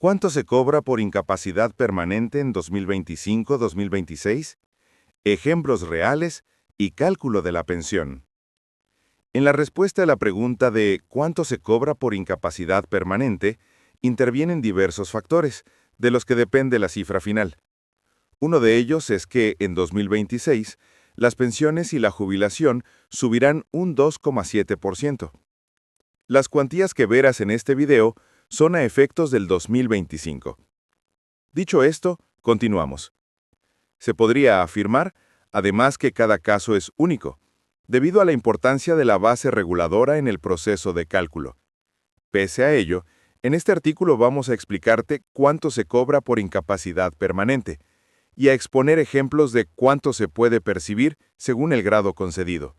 ¿Cuánto se cobra por incapacidad permanente en 2025-2026? Ejemplos reales y cálculo de la pensión. En la respuesta a la pregunta de ¿cuánto se cobra por incapacidad permanente?, intervienen diversos factores, de los que depende la cifra final. Uno de ellos es que, en 2026, las pensiones y la jubilación subirán un 2,7%. Las cuantías que verás en este video son a efectos del 2025. Dicho esto, continuamos. Se podría afirmar, además, que cada caso es único, debido a la importancia de la base reguladora en el proceso de cálculo. Pese a ello, en este artículo vamos a explicarte cuánto se cobra por incapacidad permanente y a exponer ejemplos de cuánto se puede percibir según el grado concedido.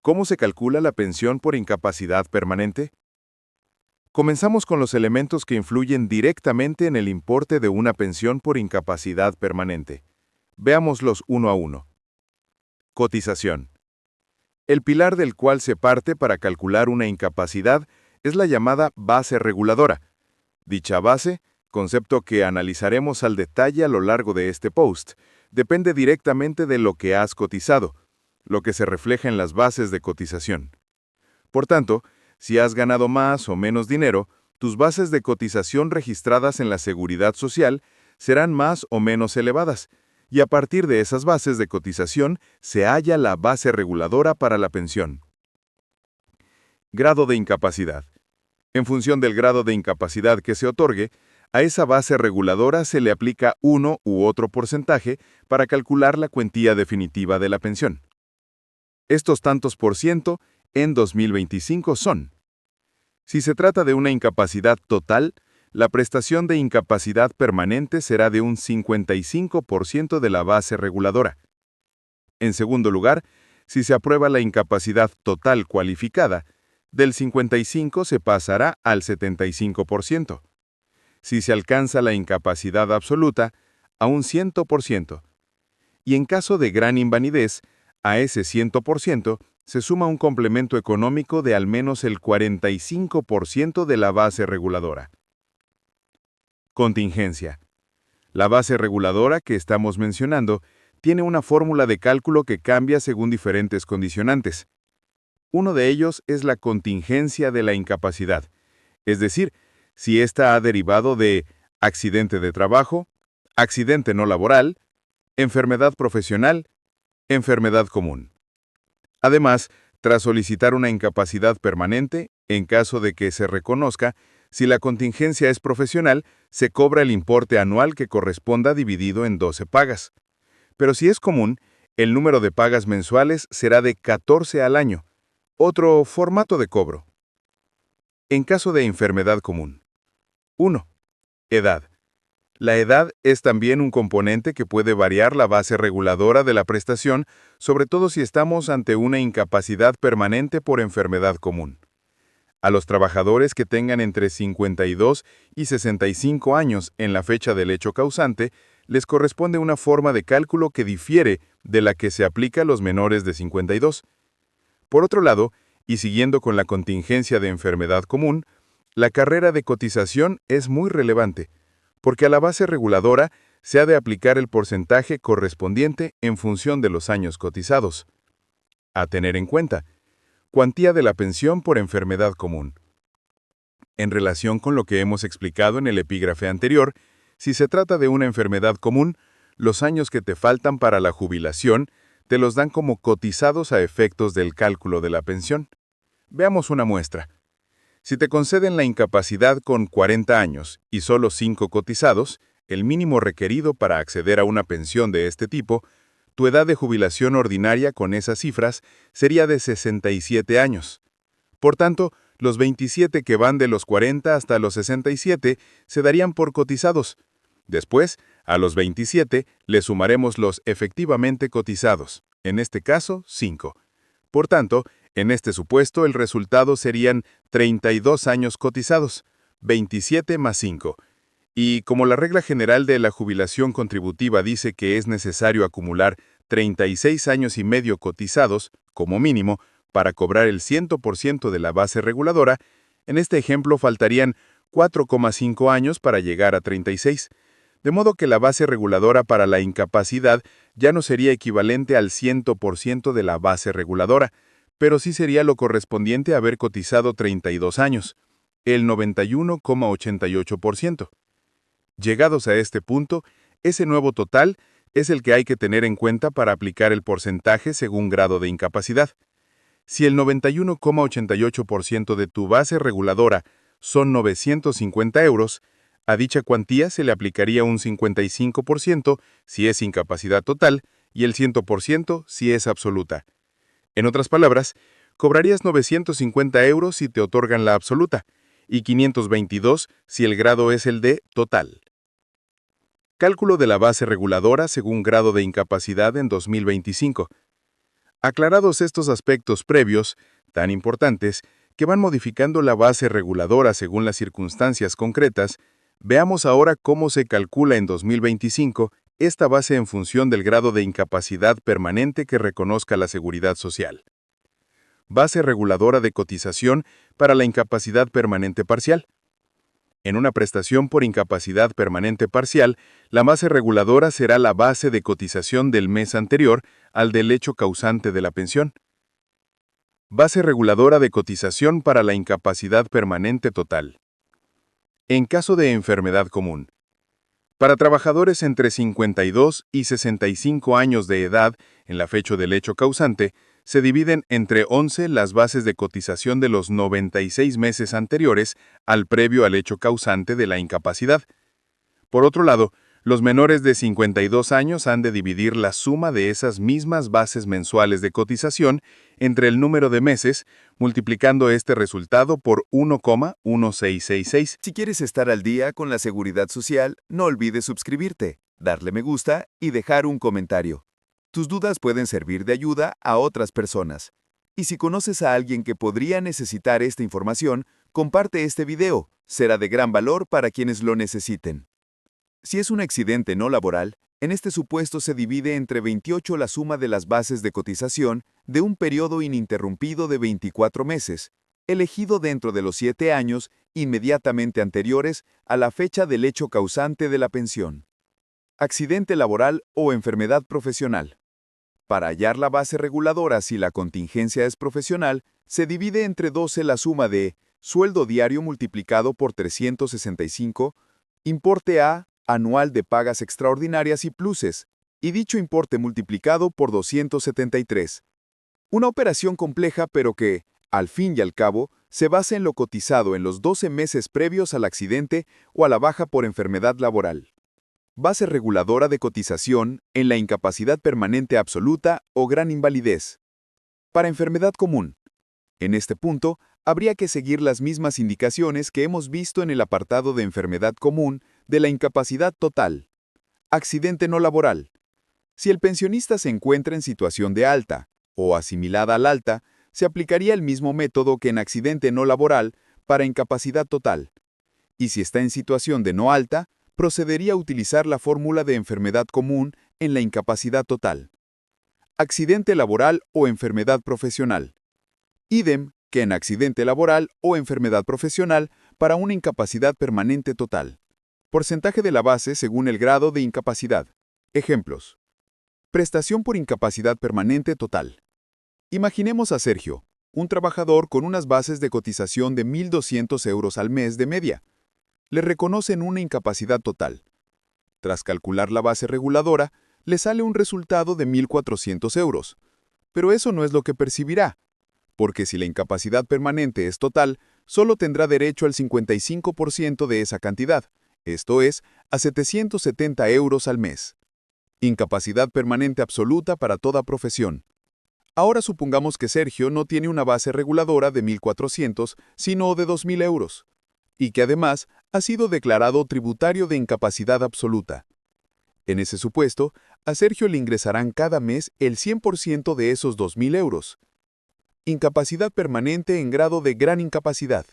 ¿Cómo se calcula la pensión por incapacidad permanente? Comenzamos con los elementos que influyen directamente en el importe de una pensión por incapacidad permanente. Veámoslos uno a uno. Cotización. El pilar del cual se parte para calcular una incapacidad es la llamada base reguladora. Dicha base, concepto que analizaremos al detalle a lo largo de este post, depende directamente de lo que has cotizado, lo que se refleja en las bases de cotización. Por tanto, si has ganado más o menos dinero, tus bases de cotización registradas en la Seguridad Social serán más o menos elevadas, y a partir de esas bases de cotización se halla la base reguladora para la pensión. Grado de incapacidad. En función del grado de incapacidad que se otorgue, a esa base reguladora se le aplica uno u otro porcentaje para calcular la cuantía definitiva de la pensión. Estos tantos por ciento en 2025 son: si se trata de una incapacidad total, la prestación de incapacidad permanente será de un 55% de la base reguladora. En segundo lugar, si se aprueba la incapacidad total cualificada, del 55% se pasará al 75%. Si se alcanza la incapacidad absoluta, a un 100%. Y en caso de gran invalidez, a ese 100% se suma un complemento económico de al menos el 45% de la base reguladora. Contingencia. La base reguladora que estamos mencionando tiene una fórmula de cálculo que cambia según diferentes condicionantes. Uno de ellos es la contingencia de la incapacidad, es decir, si ésta ha derivado de accidente de trabajo, accidente no laboral, enfermedad profesional, enfermedad común. Además, tras solicitar una incapacidad permanente, en caso de que se reconozca, si la contingencia es profesional, se cobra el importe anual que corresponda dividido en 12 pagas. Pero si es común, el número de pagas mensuales será de 14 al año. Otro formato de cobro. En caso de enfermedad común. 1. Edad. La edad es también un componente que puede variar la base reguladora de la prestación, sobre todo si estamos ante una incapacidad permanente por enfermedad común. A los trabajadores que tengan entre 52 y 65 años en la fecha del hecho causante, les corresponde una forma de cálculo que difiere de la que se aplica a los menores de 52. Por otro lado, y siguiendo con la contingencia de enfermedad común, la carrera de cotización es muy relevante, porque a la base reguladora se ha de aplicar el porcentaje correspondiente en función de los años cotizados. A tener en cuenta: cuantía de la pensión por enfermedad común. En relación con lo que hemos explicado en el epígrafe anterior, si se trata de una enfermedad común, los años que te faltan para la jubilación te los dan como cotizados a efectos del cálculo de la pensión. Veamos una muestra. Si te conceden la incapacidad con 40 años y solo 5 cotizados, el mínimo requerido para acceder a una pensión de este tipo, tu edad de jubilación ordinaria con esas cifras sería de 67 años. Por tanto, los 27 que van de los 40 hasta los 67 se darían por cotizados. Después, a los 27 le sumaremos los efectivamente cotizados, en este caso 5. Por tanto, en este supuesto el resultado serían 32 años cotizados, 27 más 5. Y como la regla general de la jubilación contributiva dice que es necesario acumular 36 años y medio cotizados, como mínimo, para cobrar el 100% de la base reguladora, en este ejemplo faltarían 4,5 años para llegar a 36, de modo que la base reguladora para la incapacidad ya no sería equivalente al 100% de la base reguladora, pero sí sería lo correspondiente a haber cotizado 32 años, el 91,88%. Llegados a este punto, ese nuevo total es el que hay que tener en cuenta para aplicar el porcentaje según grado de incapacidad. Si el 91,88% de tu base reguladora son 950 euros, a dicha cuantía se le aplicaría un 55% si es incapacidad total y el 100% si es absoluta. En otras palabras, cobrarías 950 euros si te otorgan la absoluta y 522 si el grado es el de total. Cálculo de la base reguladora según grado de incapacidad en 2025. Aclarados estos aspectos previos, tan importantes, que van modificando la base reguladora según las circunstancias concretas, veamos ahora cómo se calcula en 2025 esta base en función del grado de incapacidad permanente que reconozca la Seguridad Social. Base reguladora de cotización para la incapacidad permanente parcial. En una prestación por incapacidad permanente parcial, la base reguladora será la base de cotización del mes anterior al del hecho causante de la pensión. Base reguladora de cotización para la incapacidad permanente total. En caso de enfermedad común. Para trabajadores entre 52 y 65 años de edad, en la fecha del hecho causante, se dividen entre 11 las bases de cotización de los 96 meses anteriores al previo al hecho causante de la incapacidad. Por otro lado, los menores de 52 años han de dividir la suma de esas mismas bases mensuales de cotización entre el número de meses, multiplicando este resultado por 1,1666. Si quieres estar al día con la Seguridad Social, no olvides suscribirte, darle me gusta y dejar un comentario. Tus dudas pueden servir de ayuda a otras personas. Y si conoces a alguien que podría necesitar esta información, comparte este video. Será de gran valor para quienes lo necesiten. Si es un accidente no laboral, en este supuesto se divide entre 28 la suma de las bases de cotización de un periodo ininterrumpido de 24 meses, elegido dentro de los 7 años inmediatamente anteriores a la fecha del hecho causante de la pensión. Accidente laboral o enfermedad profesional. Para hallar la base reguladora si la contingencia es profesional, se divide entre 12 la suma de sueldo diario multiplicado por 365, importe A anual de pagas extraordinarias y pluses, y dicho importe multiplicado por 273. Una operación compleja pero que, al fin y al cabo, se basa en lo cotizado en los 12 meses previos al accidente o a la baja por enfermedad laboral. Base reguladora de cotización en la incapacidad permanente absoluta o gran invalidez. Para enfermedad común. En este punto, habría que seguir las mismas indicaciones que hemos visto en el apartado de enfermedad común de la incapacidad total. Accidente no laboral. Si el pensionista se encuentra en situación de alta o asimilada al alta, se aplicaría el mismo método que en accidente no laboral para incapacidad total. Y si está en situación de no alta, procedería a utilizar la fórmula de enfermedad común en la incapacidad total. Accidente laboral o enfermedad profesional. Idem que en accidente laboral o enfermedad profesional para una incapacidad permanente total. Porcentaje de la base según el grado de incapacidad. Ejemplos. Prestación por incapacidad permanente total. Imaginemos a Sergio, un trabajador con unas bases de cotización de 1.200 euros al mes de media. Le reconocen una incapacidad total. Tras calcular la base reguladora, le sale un resultado de 1.400 euros. Pero eso no es lo que percibirá, porque si la incapacidad permanente es total, solo tendrá derecho al 55% de esa cantidad, esto es, a 770 euros al mes. Incapacidad permanente absoluta para toda profesión. Ahora supongamos que Sergio no tiene una base reguladora de 1.400, sino de 2.000 euros, y que además ha sido declarado tributario de incapacidad absoluta. En ese supuesto, a Sergio le ingresarán cada mes el 100% de esos 2.000 euros. Incapacidad permanente en grado de gran incapacidad.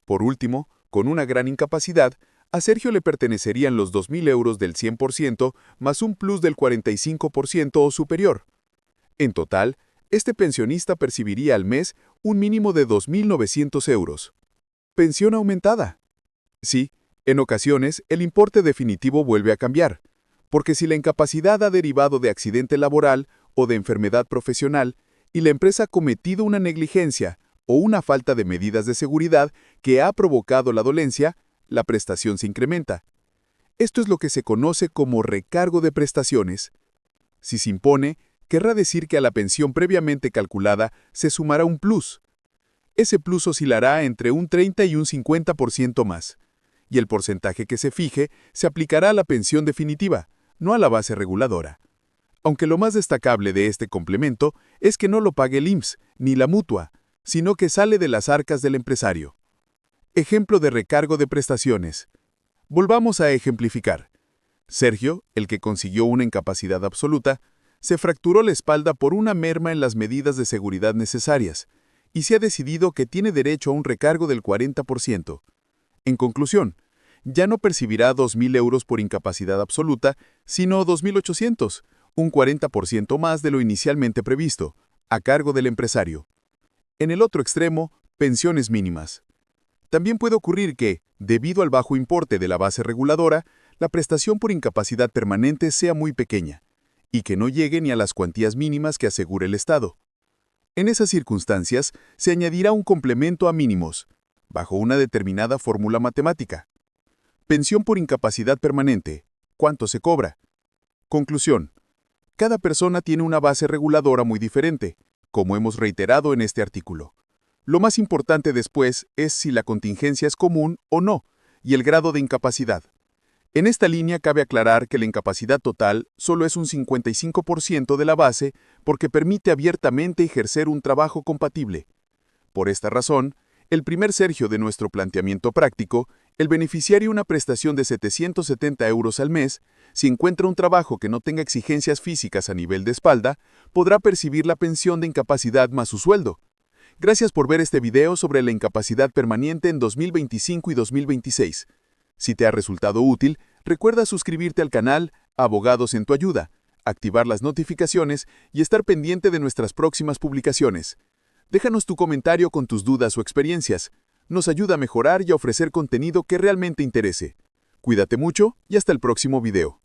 Por último, con una gran incapacidad, a Sergio le pertenecerían los 2.000 euros del 100% más un plus del 45% o superior. En total, este pensionista percibiría al mes un mínimo de 2.900 euros. Pensión aumentada. Sí, en ocasiones el importe definitivo vuelve a cambiar, porque si la incapacidad ha derivado de accidente laboral o de enfermedad profesional y la empresa ha cometido una negligencia o una falta de medidas de seguridad que ha provocado la dolencia, la prestación se incrementa. Esto es lo que se conoce como recargo de prestaciones. Si se impone, querrá decir que a la pensión previamente calculada se sumará un plus. Ese plus oscilará entre un 30 y un 50% más, y el porcentaje que se fije se aplicará a la pensión definitiva, no a la base reguladora. Aunque lo más destacable de este complemento es que no lo pague el IMSS ni la mutua, sino que sale de las arcas del empresario. Ejemplo de recargo de prestaciones. Volvamos a ejemplificar. Sergio, el que consiguió una incapacidad absoluta, se fracturó la espalda por una merma en las medidas de seguridad necesarias, y se ha decidido que tiene derecho a un recargo del 40%. En conclusión, ya no percibirá 2.000 euros por incapacidad absoluta, sino 2.800, un 40% más de lo inicialmente previsto, a cargo del empresario. En el otro extremo, pensiones mínimas. También puede ocurrir que, debido al bajo importe de la base reguladora, la prestación por incapacidad permanente sea muy pequeña, y que no llegue ni a las cuantías mínimas que asegure el Estado. En esas circunstancias, se añadirá un complemento a mínimos, bajo una determinada fórmula matemática. Pensión por incapacidad permanente. ¿Cuánto se cobra? Conclusión. Cada persona tiene una base reguladora muy diferente, como hemos reiterado en este artículo. Lo más importante después es si la contingencia es común o no, y el grado de incapacidad. En esta línea cabe aclarar que la incapacidad total solo es un 55% de la base porque permite abiertamente ejercer un trabajo compatible. Por esta razón, el primer Sergio de nuestro planteamiento práctico, el beneficiario una prestación de 770 euros al mes, si encuentra un trabajo que no tenga exigencias físicas a nivel de espalda, podrá percibir la pensión de incapacidad más su sueldo. Gracias por ver este video sobre la incapacidad permanente en 2025 y 2026. Si te ha resultado útil, recuerda suscribirte al canal Abogados en tu Ayuda, activar las notificaciones y estar pendiente de nuestras próximas publicaciones. Déjanos tu comentario con tus dudas o experiencias. Nos ayuda a mejorar y a ofrecer contenido que realmente interese. Cuídate mucho y hasta el próximo video.